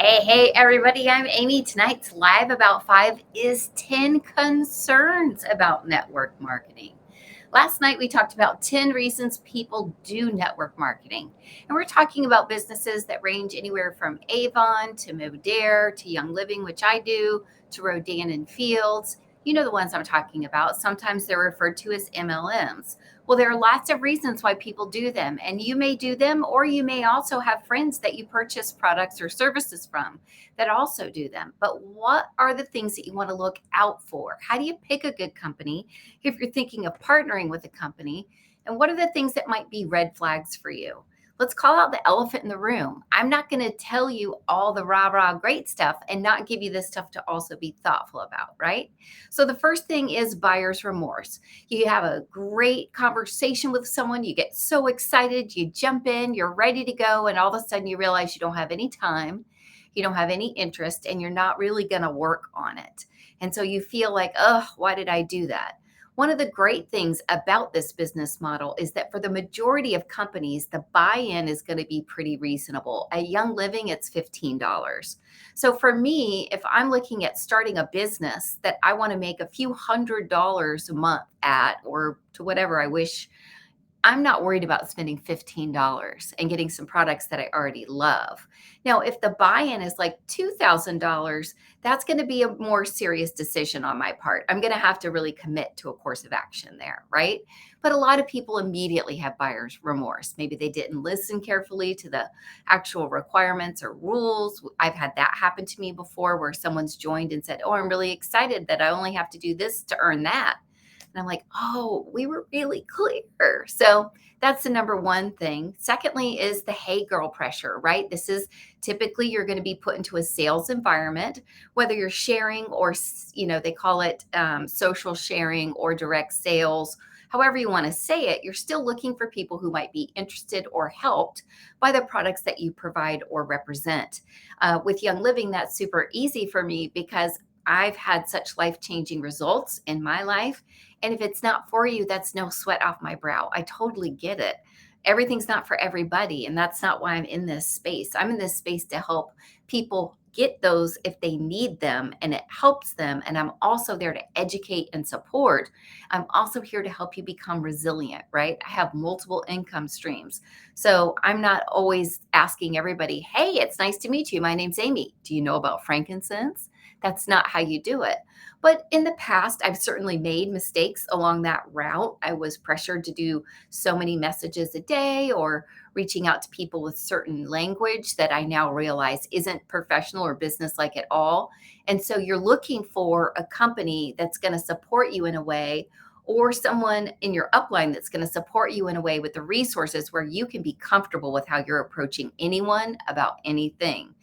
Hey, everybody, I'm Amy. Tonight's live about 5 is 10 concerns about network marketing. Last night, we talked about 10 reasons people do network marketing. And we're talking about businesses that range anywhere from Avon to Modere to Young Living, which I do, to Rodan and Fields. You know the ones I'm talking about. Sometimes they're referred to as MLMs. Well, there are lots of reasons why people do them, and you may do them, or you may also have friends that you purchase products or services from that also do them. But what are the things that you want to look out for? How do you pick a good company if you're thinking of partnering with a company? And what are the things that might be red flags for you? Let's call out the elephant in the room. I'm not going to tell you all the rah rah great stuff and not give you this stuff to also be thoughtful about, right? So, the first thing is buyer's remorse. You have a great conversation with someone, you get so excited, you jump in, you're ready to go, and all of a sudden you realize you don't have any time, you don't have any interest, and you're not really going to work on it. And so you feel like, oh, why did I do that? One of the great things about this business model is that for the majority of companies, the buy in is going to be pretty reasonable. At Young Living, it's $15. So for me, if I'm looking at starting a business that I want to make a few $100s a month at, or to whatever I wish, I'm not worried about spending $15 and getting some products that I already love. Now, if the buy-in is like $2,000, that's going to be a more serious decision on my part. I'm going to have to really commit to a course of action there, right? But a lot of people immediately have buyer's remorse. Maybe they didn't listen carefully to the actual requirements or rules. I've had that happen to me before where someone's joined and said, "Oh, I'm really excited that I only have to do this to earn that." And I'm like, oh, we were really clear. So that's the number one thing. Secondly, is the hey girl pressure, right? This is typically you're going to be put into a sales environment, whether you're sharing or, they call it social sharing or direct sales. However, you want to say it, you're still looking for people who might be interested or helped by the products that you provide or represent. With Young Living, that's super easy for me because I've had such life changing results in my life. And if it's not for you, that's no sweat off my brow. I totally get it. Everything's not for everybody. And that's not why I'm in this space. I'm in this space to help people get those if they need them and it helps them. And I'm also there to educate and support. I'm also here to help you become resilient, right? I have multiple income streams. So I'm not always asking everybody, hey, it's nice to meet you. My name's Amy. Do you know about frankincense? That's not how you do it. But in the past, I've certainly made mistakes along that route. I was pressured to do so many messages a day or reaching out to people with certain language that I now realize isn't professional or business like at all. And so you're looking for a company that's going to support you in a way or someone in your upline that's going to support you in a way with the resources where you can be comfortable with how you're approaching anyone about anything.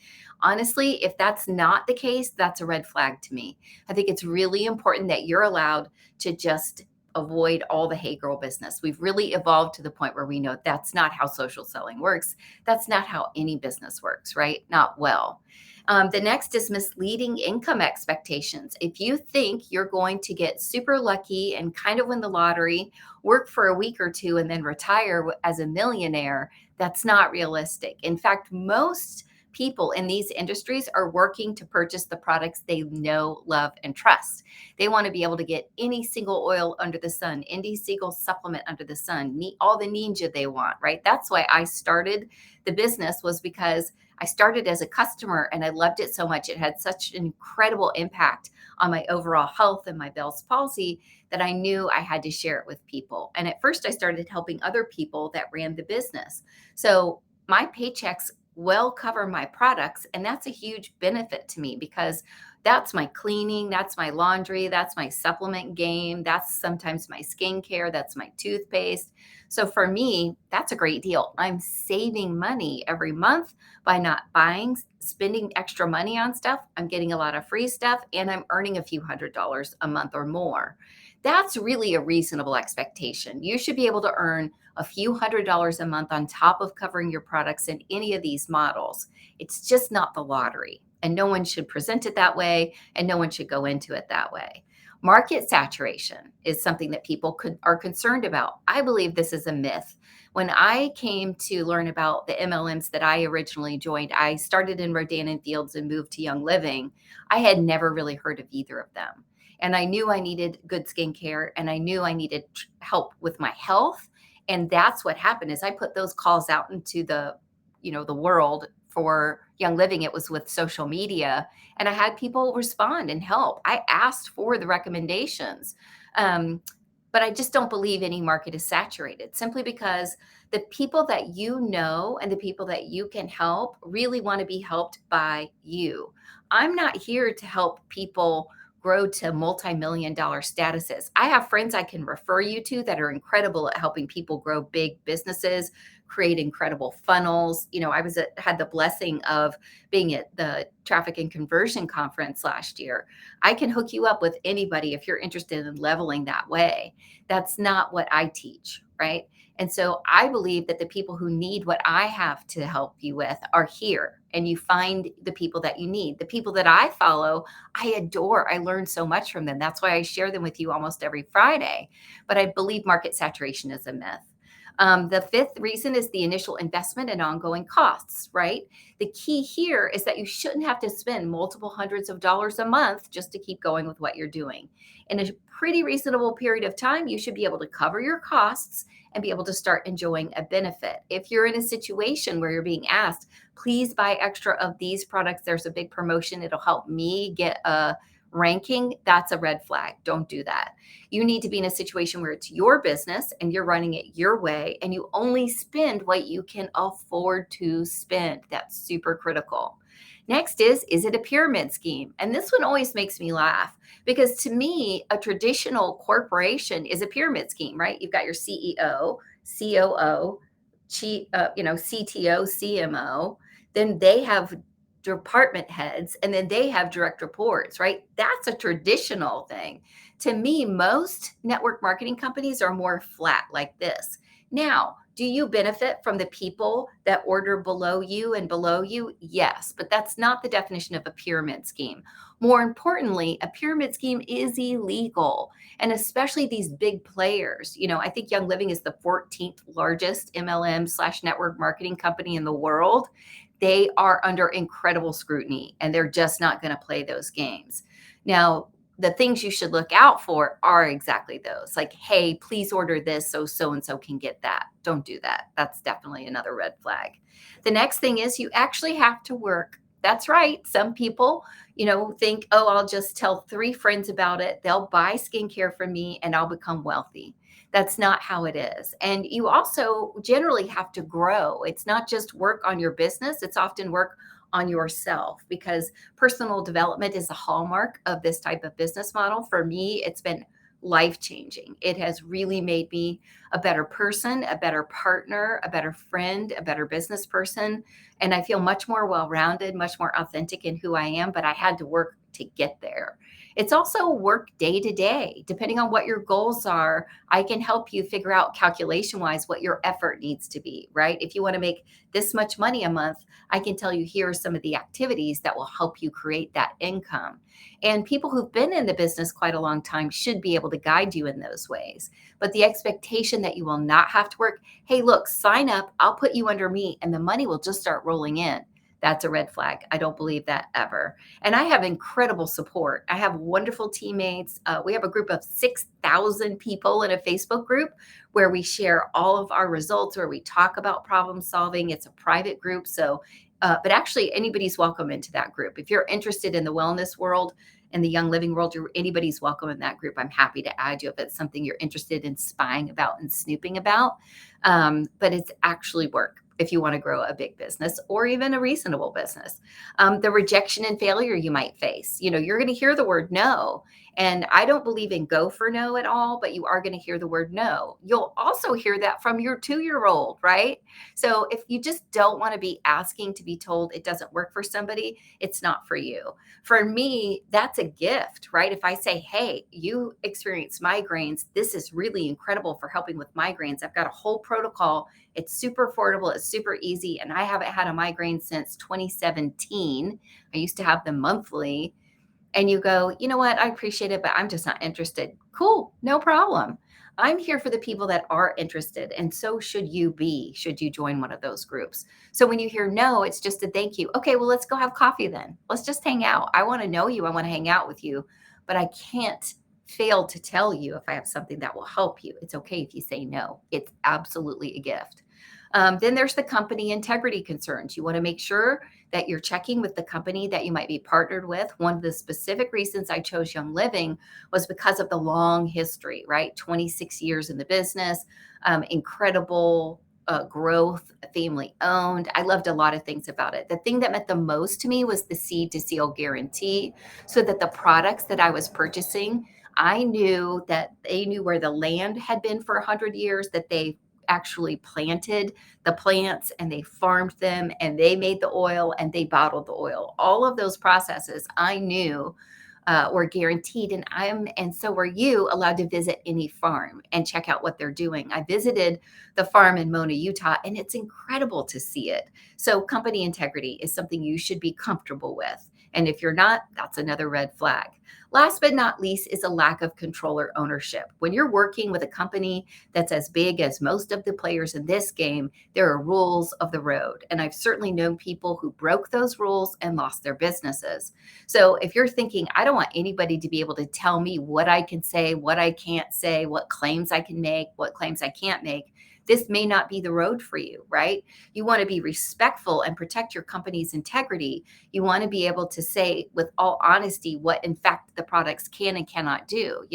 Honestly, if that's not the case, that's a red flag to me. I think it's really important that you're allowed to just avoid all the hey girl business. We've really evolved to the point where we know that's not how social selling works. That's not how any business works, right? Not well. The next is misleading income expectations. If you think you're going to get super lucky and kind of win the lottery, work for a week or two, and then retire as a millionaire, that's not realistic. In fact, most people in these industries are working to purchase the products they know, love, and trust. They want to be able to get any single oil under the sun, any single supplement under the sun, all the ninja they want, right? That's why I started the business, was because I started as a customer and I loved it so much. It had such an incredible impact on my overall health and my Bell's palsy that I knew I had to share it with people. And at first I started helping other people that ran the business. So my paychecks well cover my products. And that's a huge benefit to me because that's my cleaning, that's my laundry, that's my supplement game, that's sometimes my skincare, that's my toothpaste. So for me, that's a great deal. I'm saving money every month by not spending extra money on stuff. I'm getting a lot of free stuff and I'm earning a few $100s a month or more. That's really a reasonable expectation. You should be able to earn a few $100s a month on top of covering your products in any of these models. It's just not the lottery. And no one should present it that way, and no one should go into it that way. Market saturation is something that people are concerned about. I believe this is a myth. When I came to learn about the MLMs that I originally joined, I started in Rodan and Fields and moved to Young Living. I had never really heard of either of them. And I knew I needed good skincare and I knew I needed help with my health. And that's what happened is I put those calls out into the world for Young Living. It was with social media and I had people respond and help. I asked for the recommendations. Um, but I just don't believe any market is saturated simply because the people that you know and the people that you can help really want to be helped by you. I'm not here to help people grow to multi-million dollar statuses. I have friends I can refer you to that are incredible at helping people grow big businesses, create incredible funnels. Had the blessing of being at the traffic and conversion conference last year. I can hook you up with anybody if you're interested in leveling that way. That's not what I teach, right? And so I believe that the people who need what I have to help you with are here, and you find the people that you need. The people that I follow, I adore. I learn so much from them. That's why I share them with you almost every Friday. But I believe market saturation is a myth. The fifth reason is the initial investment and ongoing costs, right? The key here is that you shouldn't have to spend multiple hundreds of dollars a month just to keep going with what you're doing. In a pretty reasonable period of time, you should be able to cover your costs and be able to start enjoying a benefit. If you're in a situation where you're being asked, please buy extra of these products, there's a big promotion, it'll help me get a ranking, that's a red flag. Don't do that. You need to be in a situation where it's your business and you're running it your way and you only spend what you can afford to spend. That's super critical. Next is it a pyramid scheme? And this one always makes me laugh because to me, a traditional corporation is a pyramid scheme, right? You've got your CEO, COO, CTO, CMO. Then they have department heads and then they have direct reports, right? That's a traditional thing. To me, most network marketing companies are more flat like this. Now, do you benefit from the people that order below you and below you? Yes, but that's not the definition of a pyramid scheme. More importantly, a pyramid scheme is illegal, and especially these big players. I think Young Living is the 14th largest MLM/network marketing company in the world. They are under incredible scrutiny and they're just not going to play those games. Now, the things you should look out for are exactly those. Like, hey, please order this so and so can get that. Don't do that. That's definitely another red flag. The next thing is you actually have to work. That's right. Some people, think, oh, I'll just tell 3 friends about it. They'll buy skincare from me and I'll become wealthy. That's not how it is. And you also generally have to grow. It's not just work on your business, it's often work on yourself because personal development is a hallmark of this type of business model. For me, it's been life changing. It has really made me a better person, a better partner, a better friend, a better business person. And I feel much more well rounded, much more authentic in who I am, but I had to work to get there. It's also work day to day. Depending on what your goals are, I can help you figure out calculation wise what your effort needs to be, right? If you want to make this much money a month, I can tell you here are some of the activities that will help you create that income. And people who've been in the business quite a long time should be able to guide you in those ways. But the expectation that you will not have to work, hey, look, sign up, I'll put you under me, and the money will just start rolling in. That's a red flag. I don't believe that ever. And I have incredible support. I have wonderful teammates. We have a group of 6,000 people in a Facebook group where we share all of our results, where we talk about problem solving. It's a private group. But actually, anybody's welcome into that group. If you're interested in the wellness world and the Young Living world, anybody's welcome in that group. I'm happy to add you if it's something you're interested in spying about and snooping about. But it's actually work if you want to grow a big business or even a reasonable business. The rejection and failure you might face. You're going to hear the word no. And I don't believe in go for no at all, but you are going to hear the word no. You'll also hear that from your 2-year-old, right? So if you just don't want to be asking to be told it doesn't work for somebody, it's not for you. For me, that's a gift, right? If I say, hey, you experience migraines, this is really incredible for helping with migraines. I've got a whole protocol. It's super affordable. It's super easy. And I haven't had a migraine since 2017. I used to have them monthly. and you go, you know what, I appreciate it, but I'm just not interested. Cool, no problem. I'm here for the people that are interested, and so should you be, should you join one of those groups. So when you hear no, it's just a thank you. Okay, well, let's go have coffee then. Let's just hang out. I want to know you. I want to hang out with you, but I can't fail to tell you if I have something that will help you. It's okay if you say no. It's absolutely a gift. Then there's the company integrity concerns. You want to make sure that you're checking with the company that you might be partnered with. One of the specific reasons I chose Young Living was because of the long history, right? 26 years in the business, incredible growth, family owned. I loved a lot of things about it. The thing that meant the most to me was the seed to seal guarantee, so that the products that I was purchasing, I knew that they knew where the land had been for 100 years, that they actually planted the plants and they farmed them and they made the oil and they bottled the oil. All of those processes I knew were guaranteed, and so were you allowed to visit any farm and check out what they're doing. I visited the farm in Mona, Utah, and it's incredible to see it. So company integrity is something you should be comfortable with. And if you're not, that's another red flag. Last but not least is a lack of control or ownership. When you're working with a company that's as big as most of the players in this game, there are rules of the road. And I've certainly known people who broke those rules and lost their businesses. So if you're thinking, I don't want anybody to be able to tell me what I can say, what I can't say, what claims I can make, what claims I can't make, this may not be the road for you, right? You want to be respectful and protect your company's integrity. You want to be able to say with all honesty what in fact the products can and cannot do.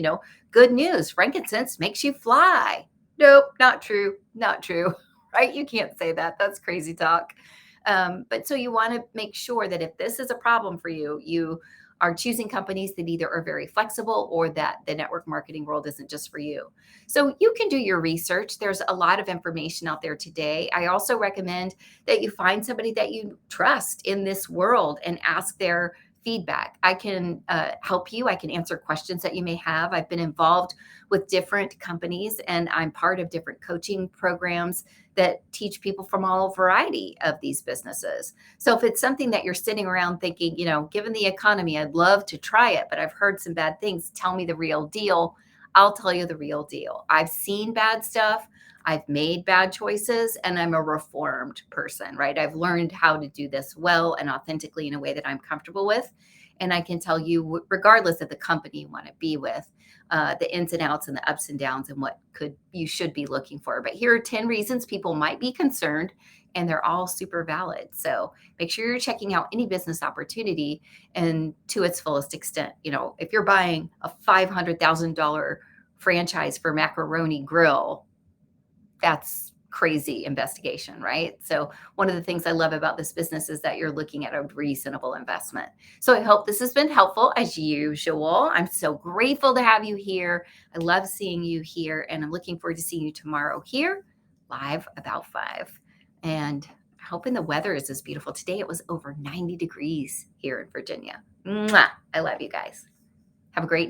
Good news, frankincense makes you fly. Nope, not true, not true. Right? You can't say that. That's crazy talk. But so you want to make sure that if this is a problem for you, you are choosing companies that either are very flexible or that the network marketing world isn't just for you. So you can do your research. There's a lot of information out there today. I also recommend that you find somebody that you trust in this world and ask their feedback. I can help you. I can answer questions that you may have. I've been involved with different companies and I'm part of different coaching programs that teach people from all variety of these businesses. So if it's something that you're sitting around thinking, given the economy, I'd love to try it, but I've heard some bad things, tell me the real deal. I'll tell you the real deal. I've seen bad stuff. I've made bad choices and I'm a reformed person, right? I've learned how to do this well and authentically in a way that I'm comfortable with. And I can tell you, regardless of the company you want to be with, the ins and outs and the ups and downs and what you should be looking for. But here are 10 reasons people might be concerned, and they're all super valid. So make sure you're checking out any business opportunity and to its fullest extent. If you're buying a $500,000 franchise for Macaroni Grill, that's crazy investigation, right? So one of the things I love about this business is that you're looking at a reasonable investment. So I hope this has been helpful as usual. I'm so grateful to have you here. I love seeing you here and I'm looking forward to seeing you tomorrow here live about 5. And hoping the weather is as beautiful. Today it was over 90 degrees here in Virginia. Mwah! I love you guys. Have a great